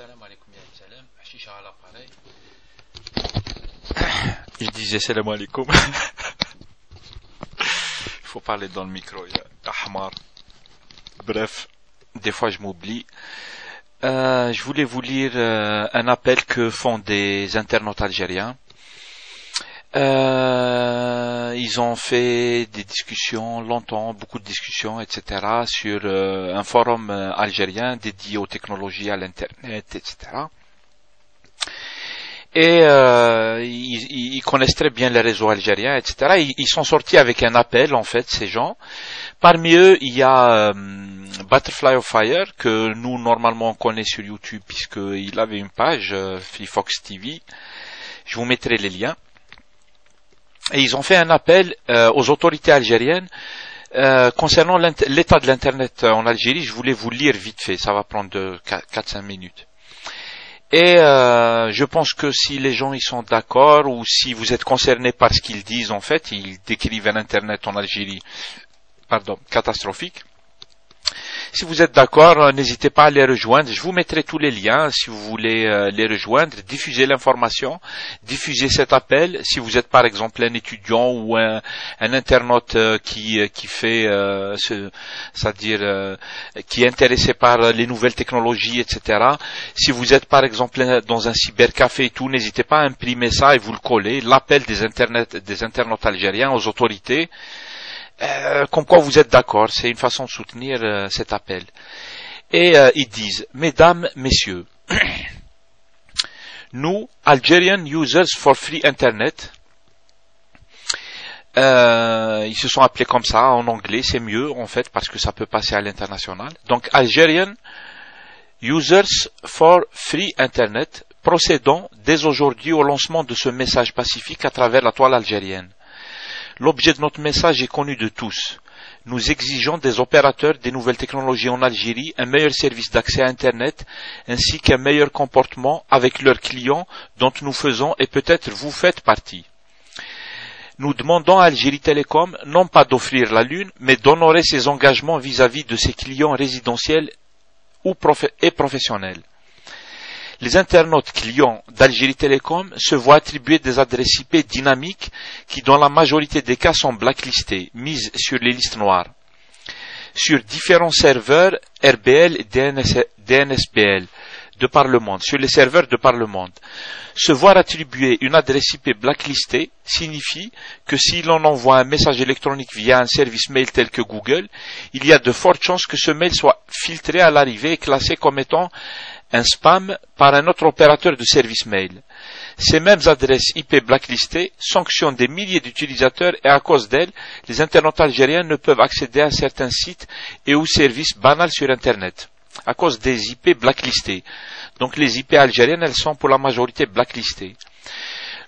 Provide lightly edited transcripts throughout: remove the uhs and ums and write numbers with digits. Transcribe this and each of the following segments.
Salam alaikum ya salam, Chicha à l'appareil. Je disais salam alaikum. Il faut parler dans le micro, ya Ahmar. Bref, des fois je m'oublie. Je voulais vous lire un appel que font des internautes algériens. Ils ont fait des discussions longtemps, beaucoup de discussions, etc. sur un forum algérien dédié aux technologies à l'internet, etc. Et ils connaissent très bien les réseaux algériens, etc. Ils sont sortis avec un appel, en fait, ces gens. Parmi eux, il y a Butterfly of Fire, que nous, normalement, on connaît sur YouTube, puisqu'il avait une page, Freefox TV. Je vous mettrai les liens. Et ils ont fait un appel aux autorités algériennes concernant l'état de l'Internet en Algérie. Je voulais vous lire vite fait, ça va prendre 4-5 minutes. Et je pense que si les gens ils sont d'accord, ou si vous êtes concernés par ce qu'ils disent, en fait, ils décrivent un Internet en Algérie, catastrophique. Si vous êtes d'accord, n'hésitez pas à les rejoindre. Je vous mettrai tous les liens si vous voulez les rejoindre. Diffusez l'information, diffusez cet appel. Si vous êtes par exemple un étudiant ou un internaute qui fait, c'est-à-dire qui est intéressé par les nouvelles technologies, etc. Si vous êtes par exemple dans un cybercafé et tout, n'hésitez pas à imprimer ça et vous le collez. L'appel des internautes algériens aux autorités. Comme quoi vous êtes d'accord, c'est une façon de soutenir cet appel. Et ils disent, mesdames, messieurs, nous, Algerian Users for Free Internet, ils se sont appelés comme ça en anglais, c'est mieux en fait parce que ça peut passer à l'international. Donc Algerian Users for Free Internet, procédons dès aujourd'hui au lancement de ce message pacifique à travers la toile algérienne. L'objet de notre message est connu de tous. Nous exigeons des opérateurs des nouvelles technologies en Algérie un meilleur service d'accès à Internet ainsi qu'un meilleur comportement avec leurs clients dont nous faisons et peut-être vous faites partie. Nous demandons à Algérie Télécom non pas d'offrir la lune, mais d'honorer ses engagements vis-à-vis de ses clients résidentiels et professionnels. Les internautes clients d'Algérie Télécom se voient attribuer des adresses IP dynamiques qui, dans la majorité des cas, sont blacklistées, mises sur les listes noires. Sur différents serveurs RBL et DNSBL de par le monde, sur les serveurs de par le monde. Se voir attribuer une adresse IP blacklistée signifie que si l'on envoie un message électronique via un service mail tel que Google, il y a de fortes chances que ce mail soit filtré à l'arrivée et classé comme étant un spam par un autre opérateur de service mail. Ces mêmes adresses IP blacklistées sanctionnent des milliers d'utilisateurs et à cause d'elles, les internautes algériens ne peuvent accéder à certains sites et ou services banals sur Internet. À cause des IP blacklistés. Donc les IP algériennes, elles sont pour la majorité blacklistées.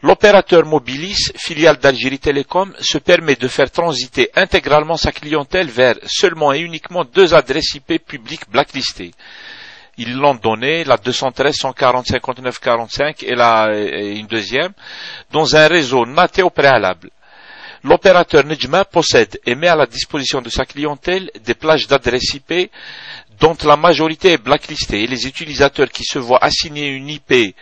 L'opérateur Mobilis, filiale d'Algérie Télécom, se permet de faire transiter intégralement sa clientèle vers seulement et uniquement 2 adresses IP publiques blacklistées. Ils l'ont donné, la 213 140 59 45 et une deuxième, dans un réseau NAT au préalable. L'opérateur Nejma possède et met à la disposition de sa clientèle des plages d'adresses IP dont la majorité est blacklistée et les utilisateurs qui se voient assigner une IP,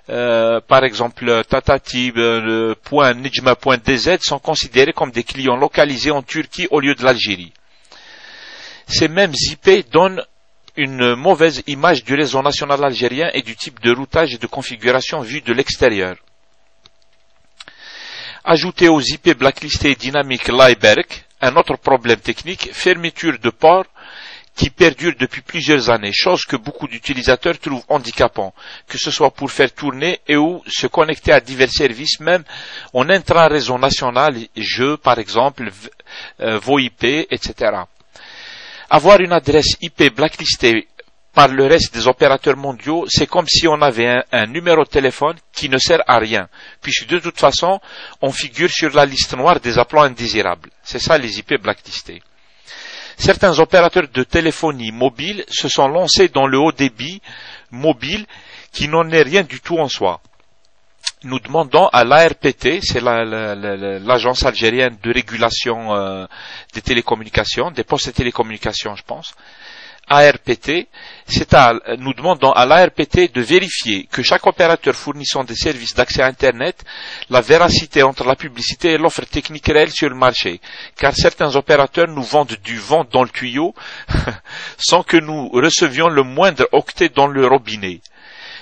par exemple tatati.nejma.dz sont considérés comme des clients localisés en Turquie au lieu de l'Algérie. Ces mêmes IP donnent une mauvaise image du réseau national algérien et du type de routage et de configuration vu de l'extérieur. Ajouté aux IP blacklistés dynamiques Lyberg, un autre problème technique, fermeture de port qui perdure depuis plusieurs années, chose que beaucoup d'utilisateurs trouvent handicapant, que ce soit pour faire tourner et ou se connecter à divers services, même en intra-réseau national, jeux par exemple, VoIP, etc. Avoir une adresse IP blacklistée par le reste des opérateurs mondiaux, c'est comme si on avait un numéro de téléphone qui ne sert à rien, puisque de toute façon, on figure sur la liste noire des appelants indésirables. C'est ça les IP blacklistés. Certains opérateurs de téléphonie mobile se sont lancés dans le haut débit mobile qui n'en est rien du tout en soi. Nous demandons à l'ARPT, c'est l'agence algérienne de régulation des télécommunications, des postes de télécommunications, je pense, ARPT, nous demandons à l'ARPT de vérifier que chaque opérateur fournissant des services d'accès à Internet, la véracité entre la publicité et l'offre technique réelle sur le marché. Car certains opérateurs nous vendent du vent dans le tuyau sans que nous recevions le moindre octet dans le robinet.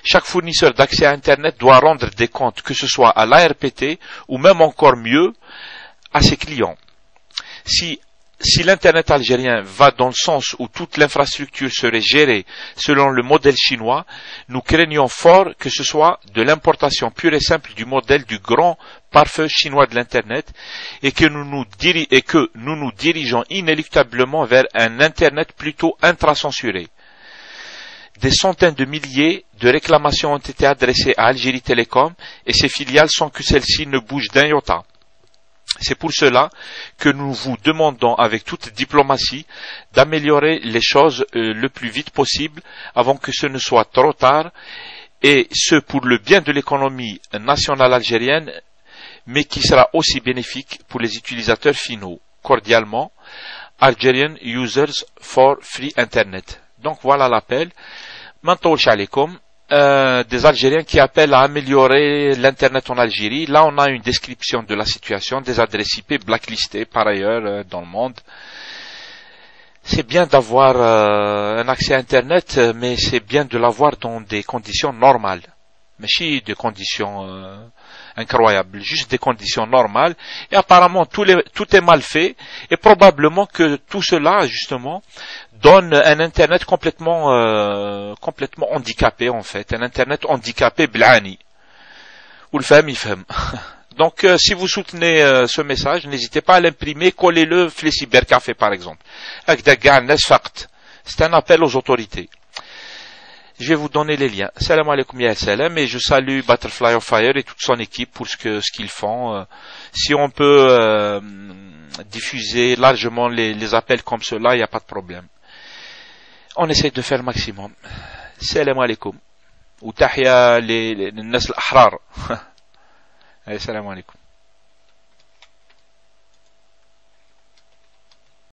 Chaque fournisseur d'accès à Internet doit rendre des comptes, que ce soit à l'ARPT ou même encore mieux, à ses clients. Si l'Internet algérien va dans le sens où toute l'infrastructure serait gérée selon le modèle chinois, nous craignons fort que ce soit de l'importation pure et simple du modèle du grand pare-feu chinois de l'Internet et que nous nous dirigeons inéluctablement vers un Internet plutôt intracensuré. Des centaines de milliers de réclamations ont été adressées à Algérie Télécom et ses filiales sans que celles-ci ne bougent d'un iota. C'est pour cela que nous vous demandons avec toute diplomatie d'améliorer les choses le plus vite possible avant que ce ne soit trop tard, et ce pour le bien de l'économie nationale algérienne, mais qui sera aussi bénéfique pour les utilisateurs finaux. Cordialement, Algerian Users for Free Internet. Donc voilà l'appel. Mantouch alaikum. Des Algériens qui appellent à améliorer l'Internet en Algérie. Là, on a une description de la situation, des adresses IP blacklistés par ailleurs dans le monde. C'est bien d'avoir un accès à Internet, mais c'est bien de l'avoir dans des conditions normales. Mais si des conditions incroyables, juste des conditions normales. Et apparemment, tout est mal fait. Et probablement que tout cela, justement, donne un Internet complètement handicapé, en fait. Un Internet handicapé blani. Ou le femme, il femme. Donc, si vous soutenez ce message, n'hésitez pas à l'imprimer, collez-le, le cybercafé, par exemple. C'est un appel aux autorités. Je vais vous donner les liens. Salam alaikum ya salam, et je salue Butterfly of Fire et toute son équipe pour ce qu'ils font. Si on peut diffuser largement les appels comme cela, il n'y a pas de problème. On essaie de faire le maximum. Salam alaikum. Ou tahya les nas al-ahrar. Salam alaikum.